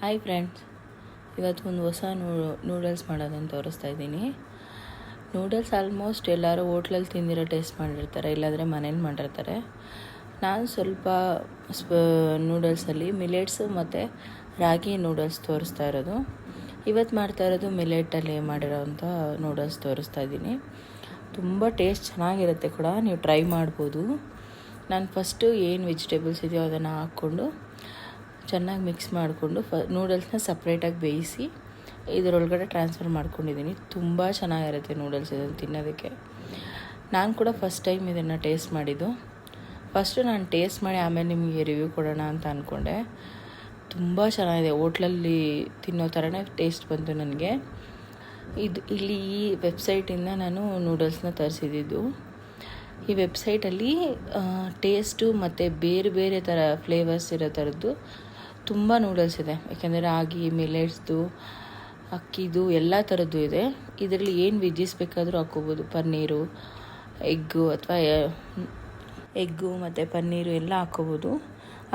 Hi friends, ಇವತ್ತು ಒಂದು ಹೊಸ ನೂಡಲ್ಸ್ ಮಾಡೋದನ್ನು ತೋರಿಸ್ತಾ ಇದ್ದೀನಿ. ನೂಡಲ್ಸ್ ಆಲ್ಮೋಸ್ಟ್ ಎಲ್ಲರೂ ಹೋಟ್ಲಲ್ಲಿ ತಿಂದಿರೋ ಟೇಸ್ಟ್ ಮಾಡಿರ್ತಾರೆ, ಇಲ್ಲಾಂದರೆ ಮನೇಲಿ ಮಾಡಿರ್ತಾರೆ. ನಾನು ಸ್ವಲ್ಪ ನೂಡಲ್ಸಲ್ಲಿ ಮಿಲೆಟ್ಸು ಮತ್ತು ರಾಗಿ ನೂಡಲ್ಸ್ ತೋರಿಸ್ತಾ ಇರೋದು. ಇವತ್ತು ಮಾಡ್ತಾ ಇರೋದು ಮಿಲೆಟಲ್ಲಿ ಮಾಡಿರೋವಂಥ ನೂಡಲ್ಸ್ ತೋರಿಸ್ತಾ ಇದ್ದೀನಿ. ತುಂಬ ಟೇಸ್ಟ್ ಚೆನ್ನಾಗಿರುತ್ತೆ ಕೂಡ, ನೀವು ಟ್ರೈ ಮಾಡ್ಬೋದು. ನಾನು ಫಸ್ಟು ಏನು ವೆಜಿಟೇಬಲ್ಸ್ ಇದೆಯೋ ಅದನ್ನು ಹಾಕ್ಕೊಂಡು ಚೆನ್ನಾಗಿ ಮಿಕ್ಸ್ ಮಾಡಿಕೊಂಡು ನೂಡಲ್ಸ್ನ ಸಪ್ರೇಟಾಗಿ ಬೇಯಿಸಿ ಇದರೊಳಗಡೆ ಟ್ರಾನ್ಸ್ಫರ್ ಮಾಡ್ಕೊಂಡಿದ್ದೀನಿ. ತುಂಬ ಚೆನ್ನಾಗಿರುತ್ತೆ ನೂಡಲ್ಸ್ ಇದನ್ನು ತಿನ್ನೋದಕ್ಕೆ. ನಾನು ಕೂಡ ಫಸ್ಟ್ ಟೈಮ್ ಇದನ್ನು ಟೇಸ್ಟ್ ಮಾಡಿದ್ದು. ಫಸ್ಟು ನಾನು ಟೇಸ್ಟ್ ಮಾಡಿ ಆಮೇಲೆ ನಿಮಗೆ ರಿವ್ಯೂ ಕೊಡೋಣ ಅಂತ ಅಂದ್ಕೊಂಡೆ. ತುಂಬ ಚೆನ್ನಾಗಿದೆ, ಹೋಟ್ಲಲ್ಲಿ ತಿನ್ನೋ ಥರನೇ ಟೇಸ್ಟ್ ಬಂತು ನನಗೆ. ಇಲ್ಲಿ ಈ ವೆಬ್ಸೈಟಿಂದ ನಾನು ನೂಡಲ್ಸ್ನ ತರಿಸಿದ್ದು. ಈ ವೆಬ್ಸೈಟಲ್ಲಿ ಟೇಸ್ಟು ಮತ್ತು ಬೇರೆ ಬೇರೆ ಥರ ಫ್ಲೇವರ್ಸ್ ಇರೋ ಥರದ್ದು ತುಂಬ ನೂಡಲ್ಸ್ ಇದೆ. ಯಾಕೆಂದರೆ ರಾಗಿ, ಮಿಲೆಟ್ಸ್ದು, ಅಕ್ಕಿದು ಎಲ್ಲ ಥರದ್ದು ಇದೆ. ಇದರಲ್ಲಿ ಏನು ವೆಜ್ಜೀಸ್ ಬೇಕಾದರೂ ಹಾಕ್ಕೋಬೋದು. ಪನ್ನೀರು, ಎಗ್ಗು ಮತ್ತು ಪನ್ನೀರು ಎಲ್ಲ ಹಾಕ್ಕೋಬೋದು.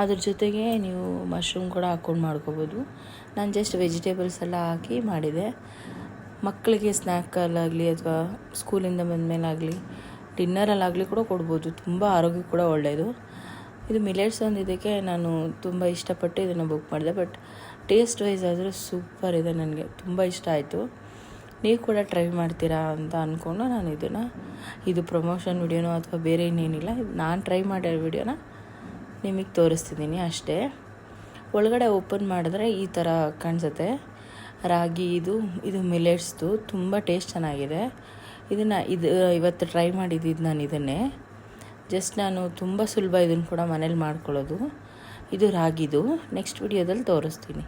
ಅದ್ರ ಜೊತೆಗೆ ನೀವು ಮಶ್ರೂಮ್ ಕೂಡ ಹಾಕ್ಕೊಂಡು ಮಾಡ್ಕೋಬೋದು. ನಾನು ಜಸ್ಟ್ ವೆಜಿಟೇಬಲ್ಸ್ ಎಲ್ಲ ಹಾಕಿ ಮಾಡಿದೆ. ಮಕ್ಕಳಿಗೆ ಸ್ನ್ಯಾಕಲ್ಲಾಗಲಿ ಅಥವಾ ಸ್ಕೂಲಿಂದ ಬಂದಮೇಲಾಗಲಿ ಡಿನ್ನರಲ್ಲಾಗಲಿ ಕೂಡ ಕೊಡ್ಬೋದು. ತುಂಬ ಆರೋಗ್ಯ ಕೂಡ ಒಳ್ಳೆಯದು. ಇದು ಮಿಲೆಟ್ಸ್ ಇದಕ್ಕೆ ನಾನು ತುಂಬ ಇಷ್ಟಪಟ್ಟು ಇದನ್ನು ಬುಕ್ ಮಾಡಿದೆ. ಬಟ್ ಟೇಸ್ಟ್ ವೈಸ್ ಆದರೂ ಸೂಪರ್ ಇದೆ, ನನಗೆ ತುಂಬ ಇಷ್ಟ ಆಯಿತು. ನೀವು ಕೂಡ ಟ್ರೈ ಮಾಡ್ತೀರಾ ಅಂತ ಅಂದ್ಕೊಂಡು ನಾನು ಇದು ಪ್ರಮೋಷನ್ ವಿಡಿಯೋನೋ ಅಥವಾ ಬೇರೆ ಇನ್ನೇನಿಲ್ಲ, ನಾನು ಟ್ರೈ ಮಾಡಿರೋ ವಿಡಿಯೋನ ನಿಮಗೆ ತೋರಿಸ್ತಿದ್ದೀನಿ ಅಷ್ಟೇ. ಒಳಗಡೆ ಓಪನ್ ಮಾಡಿದ್ರೆ ಈ ಥರ ಕಾಣಿಸುತ್ತೆ. ರಾಗಿ ಇದು ಮಿಲೆಟ್ಸ್ದು ತುಂಬ ಟೇಸ್ಟ್ ಚೆನ್ನಾಗಿದೆ. ಇವತ್ತು ಟ್ರೈ ಮಾಡಿದ್ದು ನಾನು ಇದನ್ನೇ. ಜಸ್ಟ್ ನಾನು ತುಂಬ ಸುಲಭ ಇದನ್ನು ಕೂಡ ಮನೇಲಿ ಮಾಡ್ಕೊಳ್ಳೋದು. ಇದು ರಾಗಿದು. ನೆಕ್ಸ್ಟ್ ವಿಡಿಯೋದಲ್ಲಿ ತೋರಿಸ್ತೀನಿ.